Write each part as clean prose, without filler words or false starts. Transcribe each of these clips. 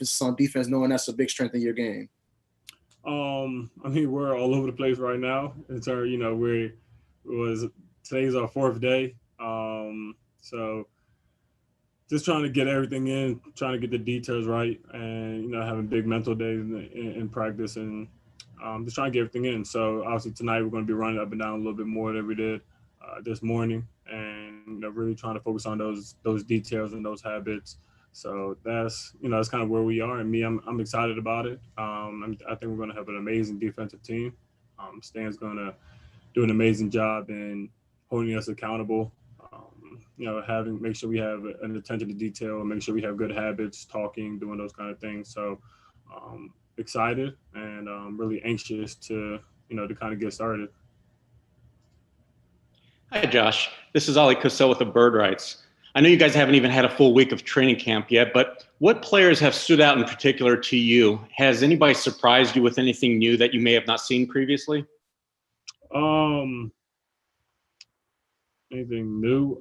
emphasis on defense, knowing that's a big strength in your game? I mean, we're all over the place right now. It's our, today's our fourth day. So just trying to get everything in, trying to get the details right, and having big mental days in practice, and just trying to get everything in. So obviously tonight we're going to be running up and down a little bit more than we did this morning, and really trying to focus on those details and those habits. So that's kind of where we are, and I'm excited about it. I think we're going to have an amazing defensive team. Stan's going to do an amazing job in holding us accountable. Make sure we have an attention to detail, and make sure we have good habits, talking, doing those kind of things. So excited and really anxious to kind of get started. Hi, Josh. This is Ali Cosell with the Bird Rights. I know you guys haven't even had a full week of training camp yet, but what players have stood out in particular to you? Has anybody surprised you with anything new that you may have not seen previously? Anything new?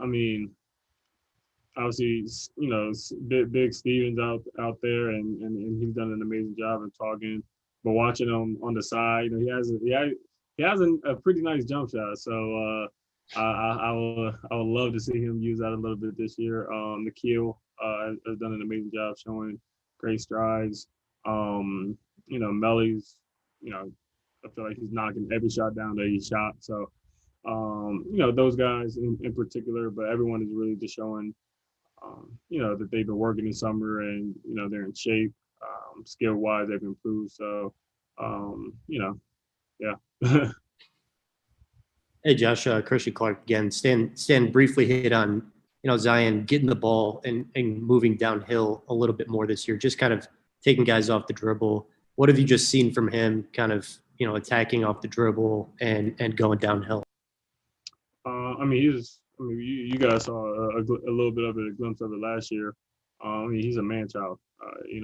I mean, obviously, Big Steven's out there, and he's done an amazing job of talking. But watching him on the side, he has a pretty nice jump shot. So I would love to see him use that a little bit this year. Nicolò has done an amazing job showing great strides. Melli's, I feel like he's knocking every shot down that he shot. So, those guys in particular, but everyone is really just showing, that they've been working this summer, and, they're in shape, skill-wise, they've improved. So, yeah. Hey, Josh, Christian Clark again. Stan briefly hit on, Zion getting the ball and moving downhill a little bit more this year, just kind of taking guys off the dribble. What have you just seen from him kind of, attacking off the dribble and going downhill? You guys saw a little bit of it, a glimpse of it last year. He's a man child. He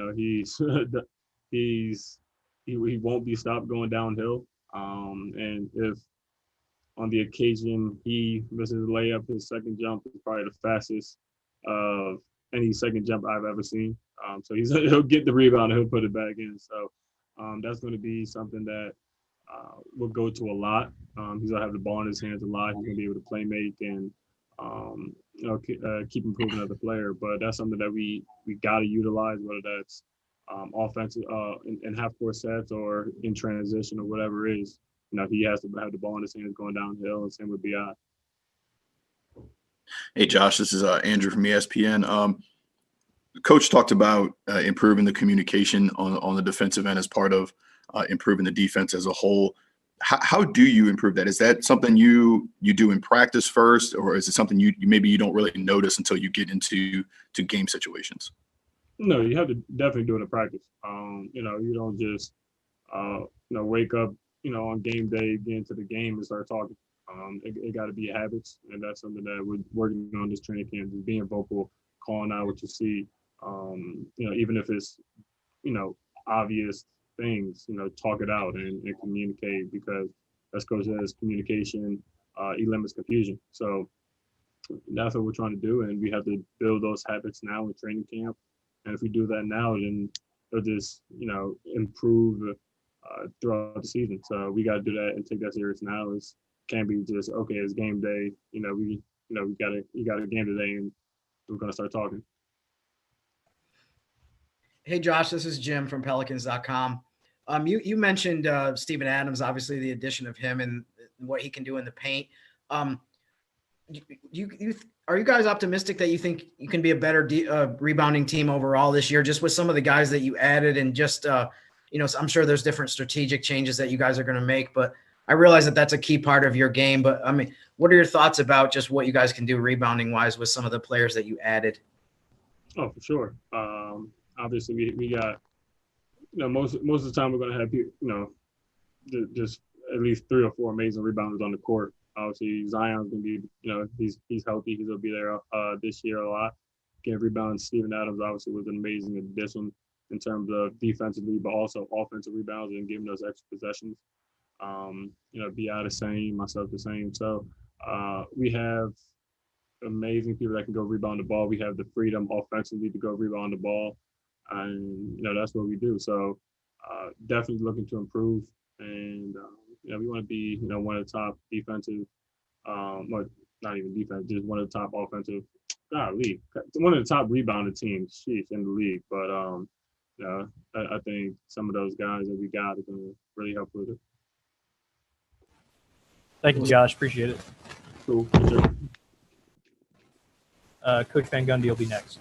won't be stopped going downhill. And if on the occasion he misses a layup, his second jump is probably the fastest of any second jump I've ever seen. So he'll get the rebound and he'll put it back in. So that's going to be something that will go to a lot. He's going to have the ball in his hands a lot. He's going to be able to play make and keep improving as a player. But that's something that we got to utilize, whether that's offensive in half-court sets or in transition or whatever it is. He has to have the ball in his hands going downhill, and same with BI. Hey, Josh, this is Andrew from ESPN. Coach talked about improving the communication on the defensive end as part of improving the defense as a whole. How do you improve that? Is that something you do in practice first, or is it something you maybe you don't really notice until you get into game situations? No, you have to definitely do it in practice. You don't just wake up on game day, get into the game and start talking. It got to be habits, and that's something that we're working on this training camp, is being vocal, calling out what you see. Even if it's, obvious things, talk it out and communicate, because as Coach says, communication eliminates confusion. So that's what we're trying to do, and we have to build those habits now in training camp. And if we do that now, then it'll just, improve throughout the season. So we got to do that and take that serious now. It can't be just, okay, it's game day. You got a game today, and we're gonna start talking. Hey, Josh, this is Jim from Pelicans.com. You mentioned Steven Adams, obviously the addition of him and what he can do in the paint. Are you guys optimistic that you think you can be a better rebounding team overall this year, just with some of the guys that you added, and just I'm sure there's different strategic changes that you guys are going to make, but I realize that that's a key part of your game. But I mean, what are your thoughts about just what you guys can do rebounding wise with some of the players that you added? Oh, for sure. Obviously we got, most of the time we're going to have, just at least 3 or 4 amazing rebounders on the court. Obviously Zion's going to be, he's healthy. He's going to be there this year a lot. Getting rebounds. Steven Adams obviously was an amazing addition in terms of defensively, but also offensive rebounds and giving those extra possessions. BI the same, myself the same. So we have amazing people that can go rebound the ball. We have the freedom offensively to go rebound the ball. and that's what we do. So definitely looking to improve, and we want to be one of the top defensive, or not even defense, just one of the top offensive, league, one of the top rebounded teams, in the league. But I think some of those guys that we got are going to really help with it. Thank you, Josh. Appreciate it. Cool. Sure. Coach Van Gundy will be next.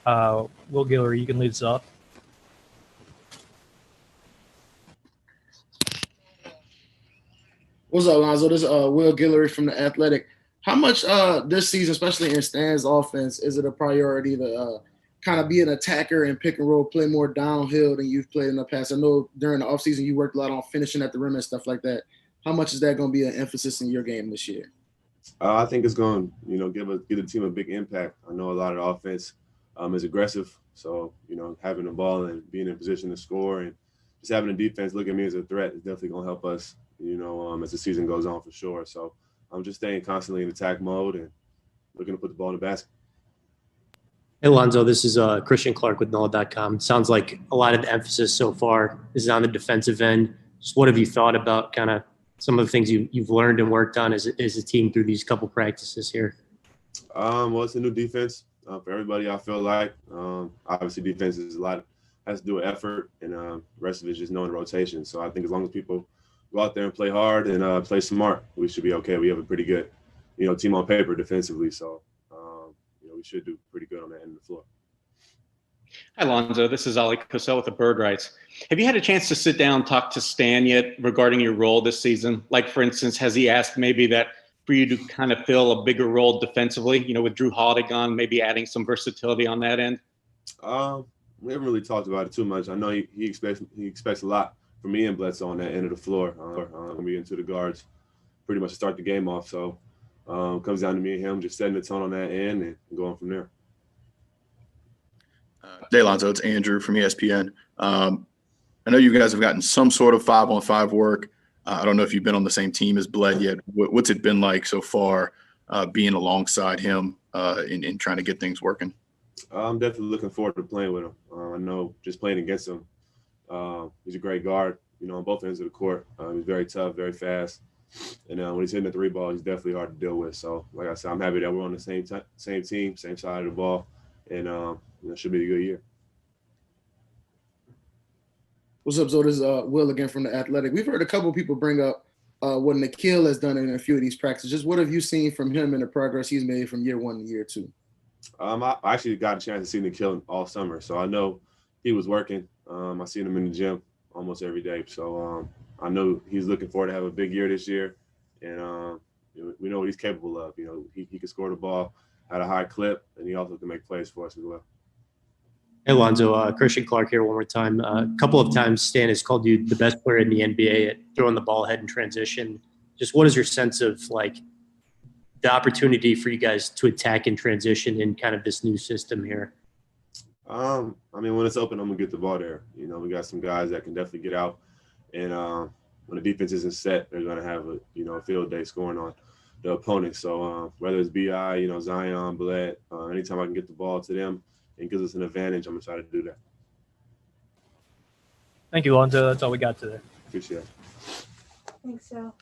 Will Guillory, you can lead us off. What's up, Lonzo? This is Will Guillory from The Athletic. How much this season, especially in Stan's offense, is it a priority to kind of be an attacker and pick and roll, play more downhill than you've played in the past? I know during the offseason you worked a lot on finishing at the rim and stuff like that. How much is that going to be an emphasis in your game this year? I think it's going to, give the team a big impact. I know a lot of the offense is aggressive, so having the ball and being in position to score and just having the defense look at me as a threat is definitely going to help us. As the season goes on for sure. So I'm just staying constantly in attack mode and looking to put the ball in the basket. Hey, Lonzo, this is Christian Clark with NOLA.com. Sounds like a lot of the emphasis so far is on the defensive end. Just what have you thought about kind of some of the things you've learned and worked on as a team through these couple practices here? Well, it's a new defense for everybody, I feel like. Obviously, defense is has to do with effort, and the rest of it is just knowing rotation. So I think as long as people go out there and play hard and play smart, we should be okay. We have a pretty good, team on paper defensively. So, we should do pretty good on that end of the floor. Hi, Lonzo. This is Ali Cosell with the Bird Rights. Have you had a chance to sit down and talk to Stan yet regarding your role this season? Like, for instance, has he asked maybe that for you to kind of fill a bigger role defensively, with Drew Holiday gone, maybe adding some versatility on that end? We haven't really talked about it too much. I know he expects a lot from me and Bledsoe on that end of the floor. We into the guards pretty much to start the game off. So it comes down to me and him just setting the tone on that end and going from there. Hey, Lonzo, it's Andrew from ESPN. I know you guys have gotten some sort of 5-on-5 work. I don't know if you've been on the same team as Bled yet. What's it been like so far being alongside him in trying to get things working? I'm definitely looking forward to playing with him. I know just playing against him, he's a great guard, on both ends of the court. He's very tough, very fast. And when he's hitting the three ball, he's definitely hard to deal with. So, like I said, I'm happy that we're on the same team, same side of the ball, and it should be a good year. What's up, Zo? This is Will again from The Athletic. We've heard a couple of people bring up what Nikhil has done in a few of these practices. Just what have you seen from him and the progress he's made from year one to year two? I actually got a chance to see Nikhil all summer, so I know he was working. I seen him in the gym almost every day, so I know he's looking forward to have a big year this year, and we know what he's capable of. He can score the ball at a high clip, and he also can make plays for us as well. Hey, Lonzo, Christian Clark here one more time. A couple of times Stan has called you the best player in the NBA at throwing the ball ahead in transition. Just what is your sense of the opportunity for you guys to attack and transition in kind of this new system here? When it's open, I'm gonna get the ball there. We got some guys that can definitely get out, and when the defense isn't set, they're gonna have a field day scoring on the opponent. So whether it's Bi, Zion, Bled, anytime I can get the ball to them and gives us an advantage, I'm gonna try to do that. Thank you, Lonzo. That's all we got today. Appreciate it. Thanks, so.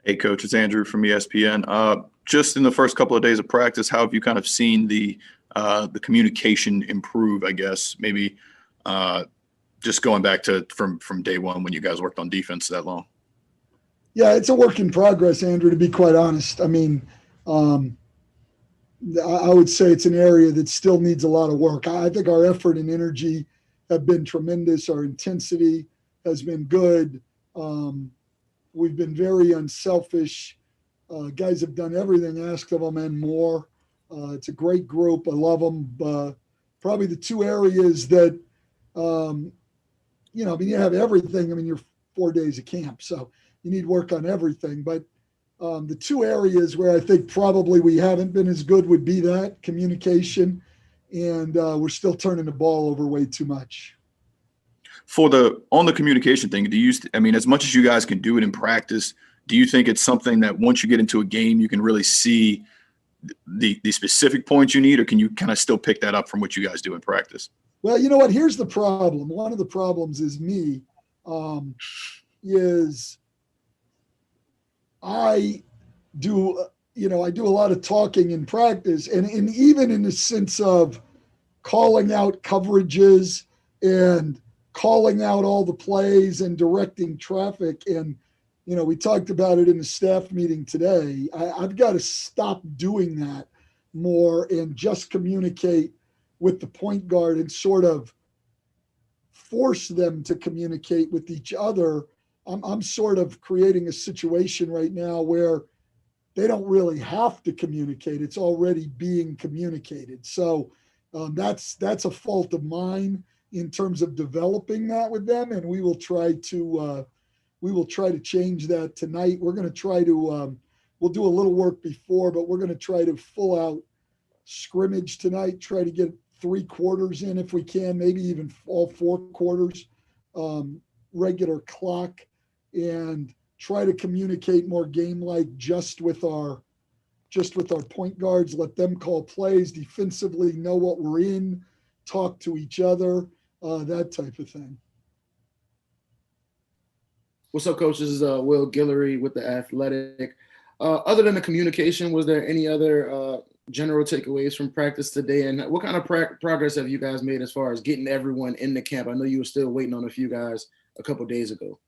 Hey, Coach, it's Andrew from ESPN. Just in the first couple of days of practice, how have you kind of seen the communication improve, I guess, maybe just going back to from day one when you guys worked on defense that long? Yeah, it's a work in progress, Andrew, to be quite honest. I mean, I would say it's an area that still needs a lot of work. I think our effort and energy have been tremendous. Our intensity has been good. We've been very unselfish. Guys have done everything asked of them and more. It's a great group. I love them. Probably the two areas that, you have everything. I mean, you're 4 days of camp, so you need work on everything. But the two areas where I think probably we haven't been as good would be that communication, and we're still turning the ball over way too much. On the communication thing, as much as you guys can do it in practice, do you think it's something that once you get into a game, you can really see the specific points you need, or can you kind of still pick that up from what you guys do in practice? Well, you know what? Here's the problem. One of the problems is me, is I do a lot of talking in practice, and even in the sense of calling out coverages and calling out all the plays and directing traffic. And, we talked about it in the staff meeting today. I've got to stop doing that more and just communicate with the point guard and sort of force them to communicate with each other. I'm sort of creating a situation right now where they don't really have to communicate. It's already being communicated. So that's a fault of mine in terms of developing that with them, and we will try to change that tonight. We're going to try to we'll do a little work before, but we're going to try to full out scrimmage tonight. Try to get 3 quarters in if we can, maybe even all 4 quarters, regular clock, and try to communicate more game-like just with our point guards. Let them call plays defensively, know what we're in, talk to each other. That type of thing. What's up, Coach? This is Will Guillory with The Athletic. Other than the communication, was there any other general takeaways from practice today? And what kind of progress have you guys made as far as getting everyone in the camp? I know you were still waiting on a few guys a couple days ago.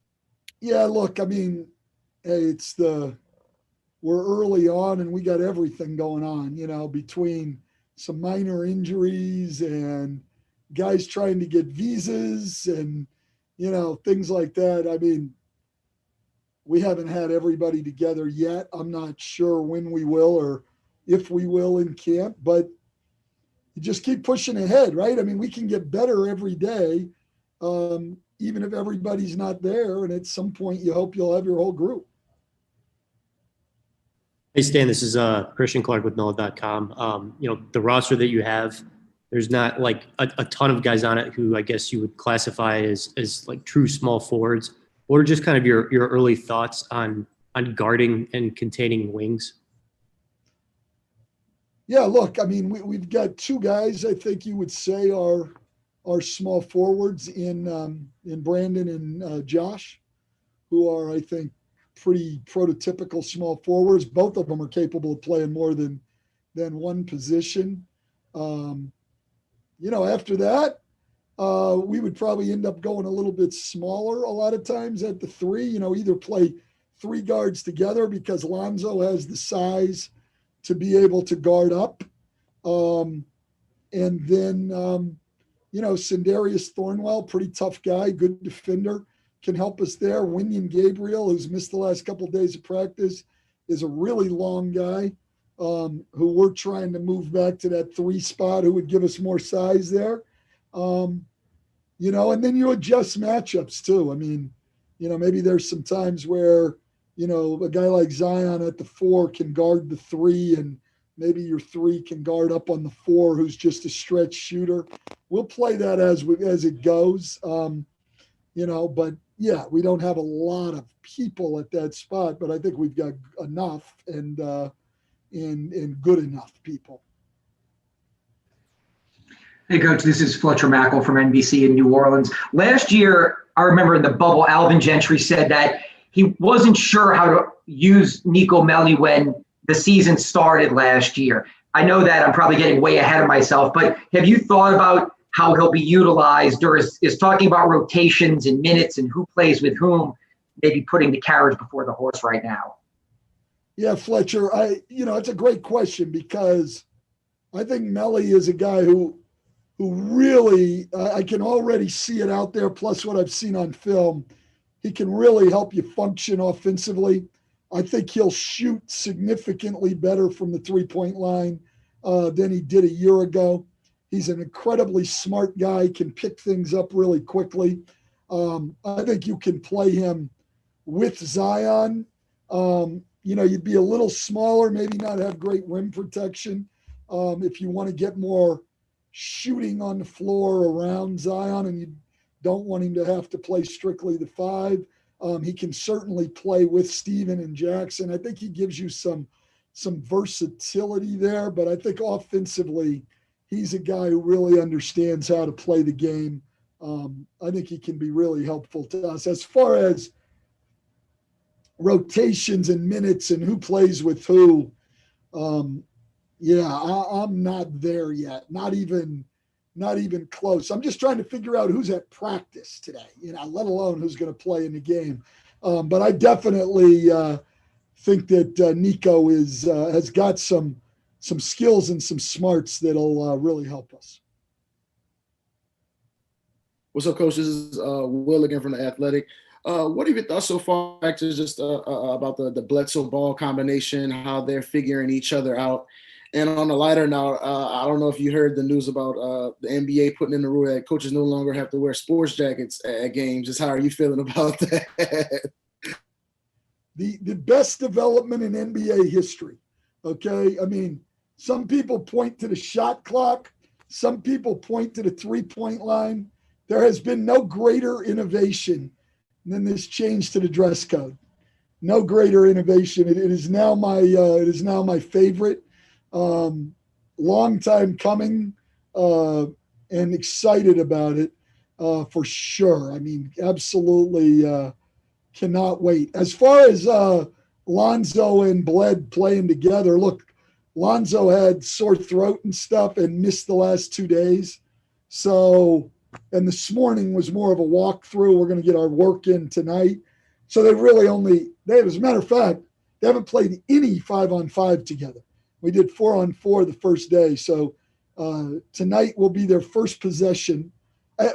Yeah, look, I mean, hey, we're early on and we got everything going on, between some minor injuries and guys trying to get visas and, things like that. I mean, we haven't had everybody together yet. I'm not sure when we will or if we will in camp, but you just keep pushing ahead, right? I mean, we can get better every day, even if everybody's not there. And at some point, you hope you'll have your whole group. Hey, Stan, this is Christian Clark with NOLA.com. The roster that you have, there's not like a ton of guys on it who I guess you would classify as like true small forwards. What are just kind of your early thoughts on guarding and containing wings? Yeah, look, I mean, we've got 2 guys I think you would say are small forwards in Brandon and Josh, who are, I think, pretty prototypical small forwards. Both of them are capable of playing more than one position. After that, we would probably end up going a little bit smaller a lot of times at the 3, either play 3 guards together because Lonzo has the size to be able to guard up. And then, Sindarius Thornwell, pretty tough guy, good defender, can help us there. Winion Gabriel, who's missed the last couple of days of practice, is a really long guy who we're trying to move back to that 3 spot, who would give us more size there. And then you adjust matchups too. I mean, maybe there's some times where, a guy like Zion at the 4 can guard the 3, and maybe your 3 can guard up on the 4, who's just a stretch shooter. We'll play that as it goes. But yeah, we don't have a lot of people at that spot, but I think we've got enough and good enough people. Hey, Coach, this is Fletcher Mackel from NBC in New Orleans. Last year, I remember in the bubble, Alvin Gentry said that he wasn't sure how to use Nicolò Melli when the season started last year. I know that I'm probably getting way ahead of myself, but have you thought about how he'll be utilized, or is talking about rotations and minutes and who plays with whom maybe putting the carriage before the horse right now? Yeah, Fletcher, it's a great question because I think Melli is a guy who really, I can already see it out there, plus what I've seen on film. He can really help you function offensively. I think he'll shoot significantly better from the three-point line than he did a year ago. He's an incredibly smart guy, can pick things up really quickly. I think you can play him with Zion. You'd be a little smaller, maybe not have great rim protection. If you want to get more shooting on the floor around Zion and you don't want him to have to play strictly the five, he can certainly play with Steven and Jackson. I think he gives you some versatility there, but I think offensively, he's a guy who really understands how to play the game. I think he can be really helpful to us. As far as rotations and minutes and who plays with who, I'm not there yet. Not even close. I'm just trying to figure out who's at practice today, let alone who's going to play in the game. But I definitely think that Nico has got some skills and some smarts that'll really help us. What's up, Coach? This is Will again from The Athletic. What have you thought so far, just about the Bledsoe Ball combination, how they're figuring each other out? And on a lighter note, I don't know if you heard the news about the NBA putting in the rule that coaches no longer have to wear sports jackets at games. Just how are you feeling about that? The best development in NBA history, okay? I mean, some people point to the shot clock. Some people point to the three-point line. There has been no greater innovation than this change to the dress code. No greater innovation. It is now my favorite. Long time coming, and excited about it for sure. I mean, absolutely cannot wait. As far as Lonzo and Bled playing together, look, Lonzo had sore throat and stuff and missed the last 2 days. So, and this morning was more of a walkthrough. We're going to get our work in tonight. So they really as a matter of fact, they haven't played any 5-on-5 together. We did 4-on-4 the first day. So tonight will be their first possession.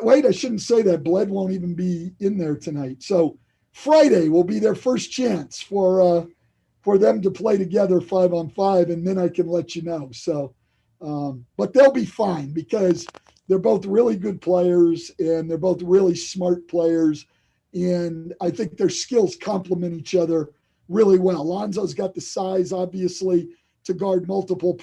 Wait, I shouldn't say that. Bled won't even be in there tonight. So Friday will be their first chance for them to play together 5-on-5, and then I can let you know. So, but they'll be fine because they're both really good players and they're both really smart players. And I think their skills complement each other really well. Lonzo's got the size, obviously, to guard multiple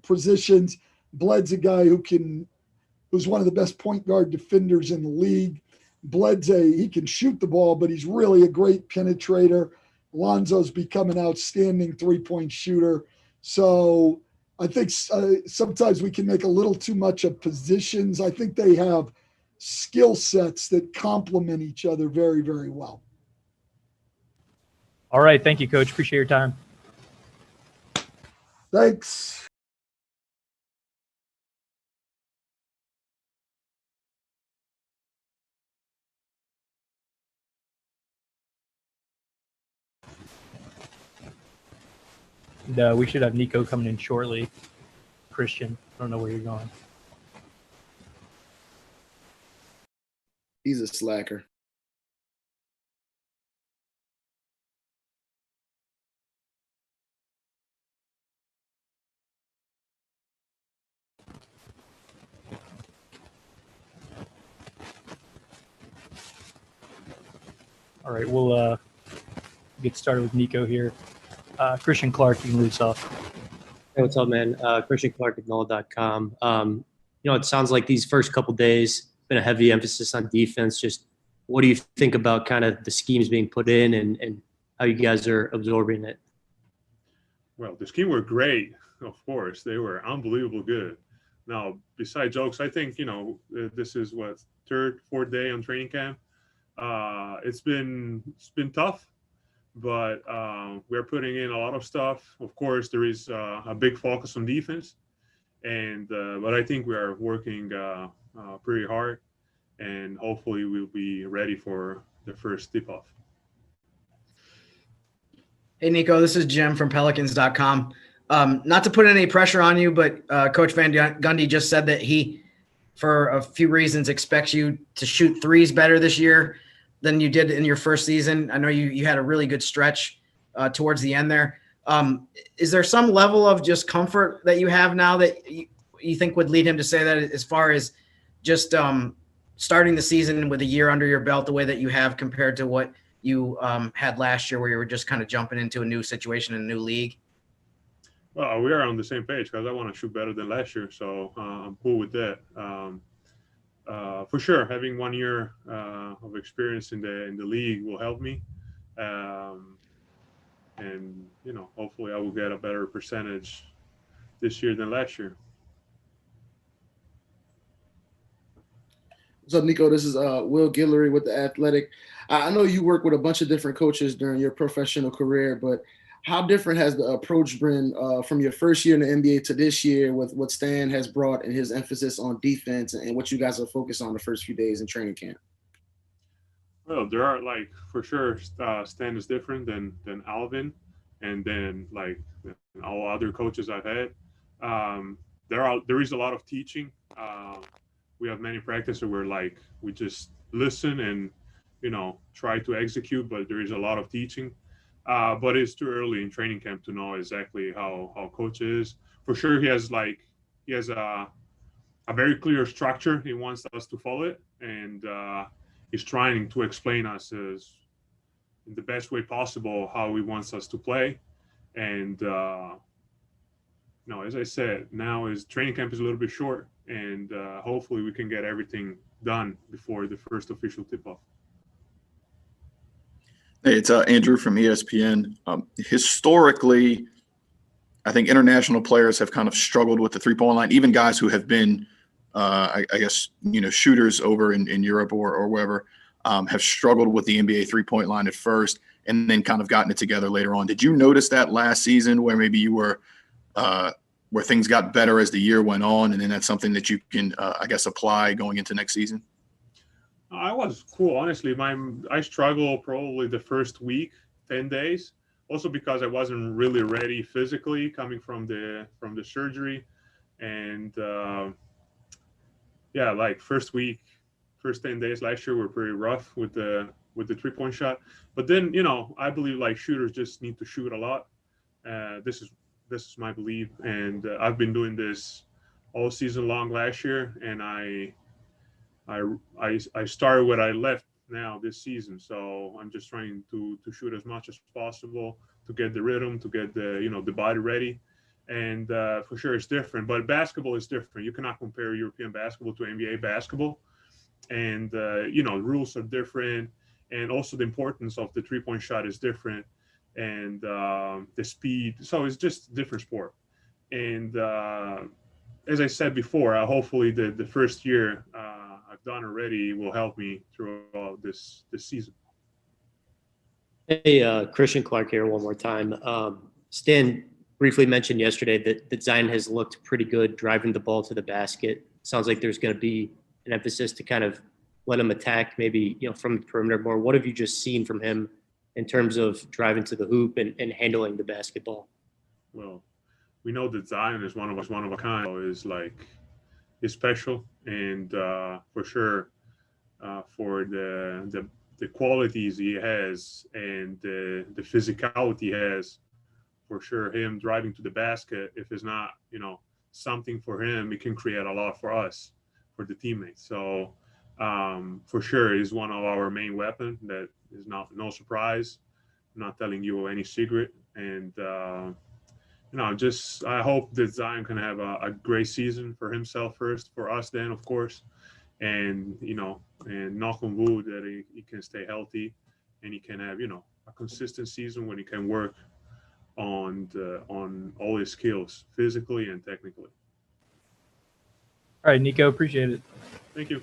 positions. Bled's a guy who's one of the best point guard defenders in the league. He can shoot the ball, but he's really a great penetrator. Lonzo's become an outstanding three-point shooter. So I think sometimes we can make a little too much of positions. I think they have skill sets that complement each other very, very well. All right. Thank you, Coach. Appreciate your time. Thanks. And, we should have Nico coming in shortly. Christian, I don't know where you're going. He's a slacker. All right, we'll get started with Nico here. Christian Clark, you can lead us off. Hey, what's up, man? Christian Clark at NOLA.com. It sounds like these first couple days been a heavy emphasis on defense. Just what do you think about kind of the schemes being put in and how you guys are absorbing it? Well, the scheme were great, of course. They were unbelievably good. Now, besides jokes, I think, this is third, fourth day on training camp. It's been tough. but we're putting in a lot of stuff. Of course, there is a big focus on defense, and but I think we are working pretty hard, and hopefully we'll be ready for the first tip-off. Hey, Nico, this is Jim from Pelicans.com. Not to put any pressure on you, but Coach Van Gundy just said that he, for a few reasons, expects you to shoot threes better this year than you did in your first season. I know you had a really good stretch towards the end there. Is there some level of just comfort that you have now that you think would lead him to say that, as far as just starting the season with a year under your belt the way that you have compared to what you had last year, where you were just kind of jumping into a new situation in a new league? Well, we are on the same page because I want to shoot better than last year, so I'm cool with that. For sure, having 1 year of experience in the league will help me, and hopefully I will get a better percentage this year than last year. What's up, Nico? This is Will Guillory with The Athletic. I know you work with a bunch of different coaches during your professional career, but how different has the approach been from your first year in the NBA to this year, with what Stan has brought and his emphasis on defense and what you guys are focused on the first few days in training camp? Well, there are, for sure, Stan is different than Alvin, and then all other coaches I've had. There is a lot of teaching. We have many practices where we just listen and try to execute, but there is a lot of teaching. But it's too early in training camp to know exactly how coach is. For sure, he has a very clear structure. He wants us to follow it, and he's trying to explain us as in the best way possible how he wants us to play. And as I said, now is training camp is a little bit short, and hopefully we can get everything done before the first official tip-off. Hey, it's Andrew from ESPN. Historically, I think international players have kind of struggled with the three-point line. Even guys who have been, I guess, shooters over in Europe or wherever, have struggled with the NBA three-point line at first and then kind of gotten it together later on. Did you notice that last season where maybe you were where things got better as the year went on, and then that's something that you can, I guess, apply going into next season? I was cool, honestly. I struggled probably the first week, 10 days, also because I wasn't really ready physically coming from the surgery, and first week, first 10 days last year were pretty rough with the 3-point shot. But then I believe shooters just need to shoot a lot. This is my belief, and I've been doing this all season long last year, and I started what I left now this season, so I'm just trying to shoot as much as possible to get the rhythm, to get the body ready, and for sure it's different. But basketball is different. You cannot compare European basketball to NBA basketball, and the rules are different, and also the importance of the 3-point shot is different, and the speed. So it's just a different sport, and as I said before, hopefully the first year I've done already will help me throughout this season. Hey, Christian Clark here one more time. Stan briefly mentioned yesterday that Zion has looked pretty good driving the ball to the basket. Sounds like there's going to be an emphasis to kind of let him attack maybe from the perimeter more. What have you just seen from him in terms of driving to the hoop and handling the basketball? Well, we know that Zion is one of a kind. Is special, and for sure, for the qualities he has and the physicality he has, for sure, him driving to the basket, if it's not something for him, it can create a lot for us, for the teammates. So for sure, he's one of our main weapons. That is no surprise. I'm not telling you any secret, and I hope that Zion can have a great season for himself first, for us then, of course, and and knock on wood that he can stay healthy, and he can have a consistent season when he can work on all his skills, physically and technically. All right, Nico, appreciate it. Thank you.